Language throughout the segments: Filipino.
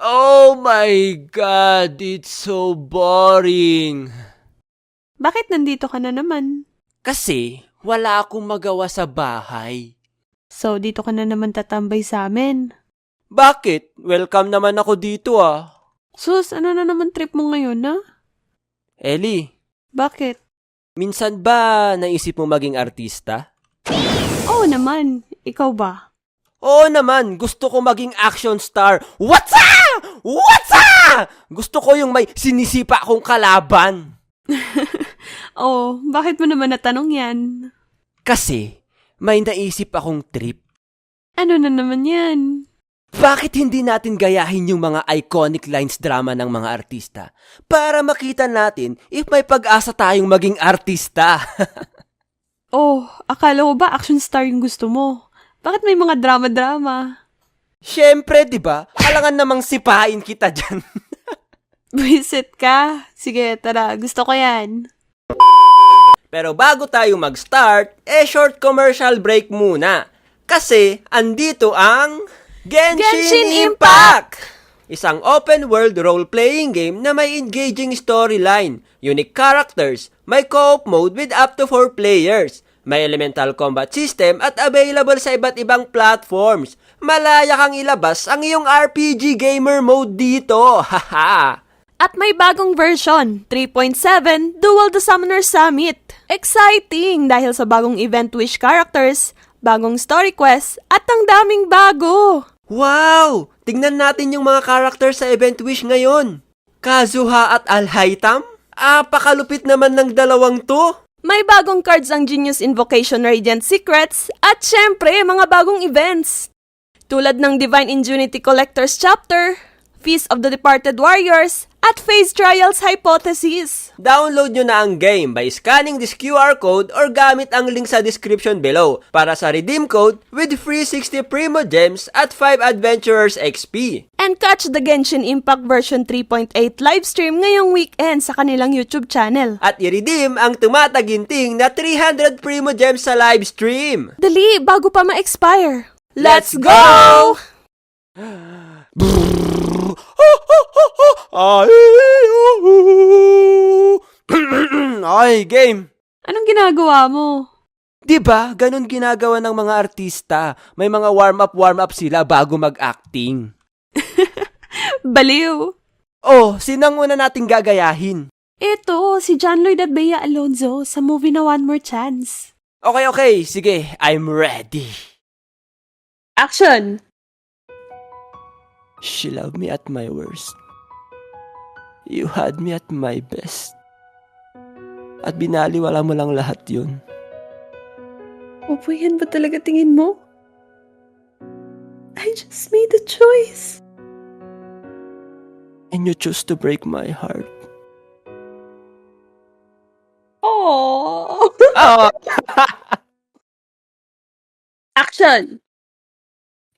Oh my God, it's so boring. Bakit nandito ka na naman? Kasi wala akong magawa sa bahay. So, dito ka na naman tatambay sa amin. Bakit? Welcome naman ako dito ah. Sus, ano na naman trip mo ngayon, na? Ellie, Bakit? minsan ba naisip mo maging artista? Oo naman. Ikaw ba? Oo naman, gusto ko maging action star. What's up? What's up? Gusto ko yung may sinisipa akong kalaban. Oh, bakit mo naman natanong yan? Kasi may naisip akong trip. Ano na naman yan? Bakit hindi natin gayahin yung mga iconic lines drama ng mga artista para makita natin if may pag-asa tayong maging artista? Oh, akala ko ba action star yung gusto mo? Bakit may mga drama-drama? Siyempre, di ba? Alangan namang sipain kita dyan. Visit ka? Sige, tara. Gusto ko yan. Pero bago tayo mag-start, short commercial break muna. Kasi andito ang Genshin Impact! Isang open-world role-playing game na may engaging storyline, unique characters, may co-op mode with up to 4 players, may elemental combat system at available sa iba't ibang platforms. Malaya kang ilabas ang iyong RPG gamer mode dito. Haha! At may bagong version, 3.7, Duel the Summoner Summit. Exciting dahil sa bagong event wish characters, bagong story quests, at ang daming bago. Wow! Tingnan natin yung mga characters sa Event Wish ngayon. Kazuha at Alhaitam? Apakalupit naman ng dalawang to. May bagong cards ang Genius Invocation Radiant Secrets, at syempre, mga bagong events. Tulad ng Divine Ingenuity Collector's Chapter, Feast of the Departed Warriors, at Phase Trials Hypothesis. Download nyo na ang game by scanning this QR code or gamit ang link sa description below para sa redeem code with free 60 Primo Gems at 5 Adventurers XP. And catch the Genshin Impact version 3.8 livestream ngayong weekend sa kanilang YouTube channel. At i-redeem ang tumataginting na 300 Primo Gems sa livestream. Dali, bago pa ma-expire. Let's go! Ay, game! Anong ginagawa mo? Di ba, ganun ginagawa ng mga artista. May mga warm-up sila bago mag-acting. Baliw. Oh, sinang una nating gagayahin? Ito, si John Lloyd at Bea Alonzo sa movie na One More Chance. Okay, sige, I'm ready. Action! She loved me at my worst. You had me at my best. At binaliwala mo lang lahat yun. Opo, yan ba talaga tingin mo? I just made a choice. And you chose to break my heart. Oh. Oh, Action!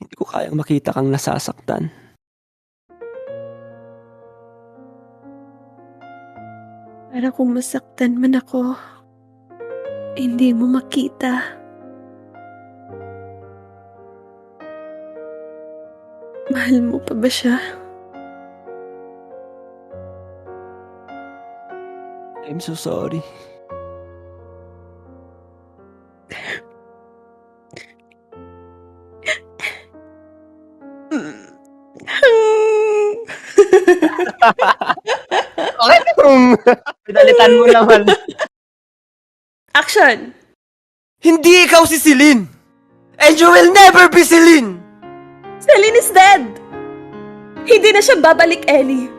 hindi ko kayang makita kang nasasaktan. Para kung masaktan man ako, hindi mo makita. Mahal mo pa ba siya? I'm so sorry. Okay, pinalitan mo naman. Action! Hindi ikaw si Celine! And you will never be Celine! Celine is dead! Hindi na siya babalik, Ellie.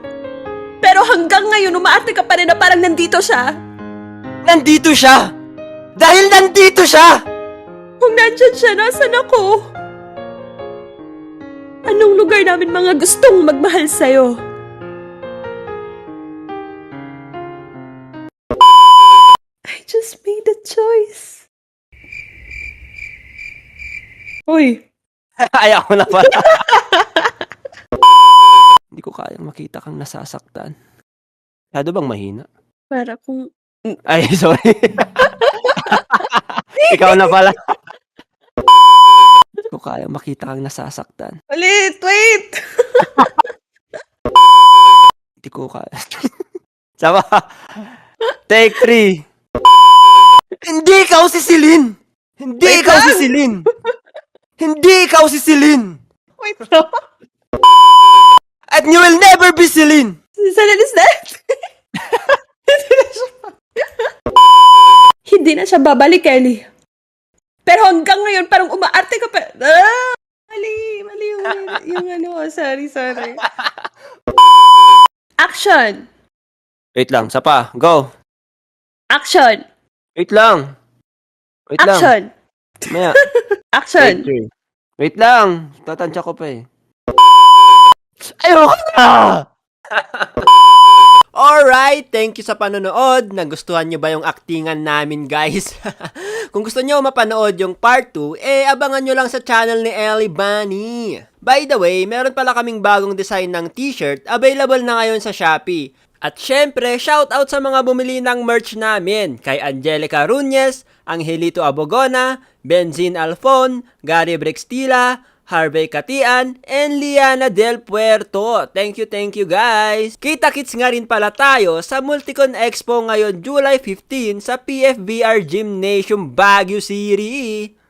Pero hanggang ngayon, umaarte ka pa rin na parang nandito siya. Nandito siya! Dahil nandito siya! Kung nandyan siya, nasan ako? Anong lugar namin mga gustong magmahal sa'yo? I just made a choice. Uy! Ayaw ko na pala. Hindi ko kayang makita kang nasasaktan. Masyado bang mahina? Para kung... Ay, sorry. Ikaw na pala. Hindi ko kayang makita kang nasasaktan. Ulit! Wait! Sama. Take 3. Hindi ikaw si Celine! Hindi Wait ikaw lang. si Celine! Hindi ikaw si Celine! Wait lang. At you will never be Celine! Si Celine is dead. Hindi na siya babalik, Kelly. Pero hanggang ngayon, parang umaarte ka pa. Mali yung ano, sorry. Action! Wait lang, sa pa. Go. Action! Wait lang. Wait lang. Action! Maya. Action! Take 3. Wait lang. Tatansya ko pa eh. Ayoko na! Alright, thank you sa panonood. Nagustuhan nyo ba yung actingan namin, guys? Kung gusto nyo mapanood yung part 2, abangan nyo lang sa channel ni Ellie Bunny. By the way, meron pala kaming bagong design ng t-shirt, available na ngayon sa Shopee. At syempre, shoutout sa mga bumili ng merch namin, kay Angelica Ruñez, Angelito Abogona, Benzin Alfon, Gary Brextila, Harvey Katian, and Liana Del Puerto. Thank you guys! Kita-kits nga rin pala tayo sa Multicon Expo ngayon July 15 sa PFBR Gymnasium Baguio City.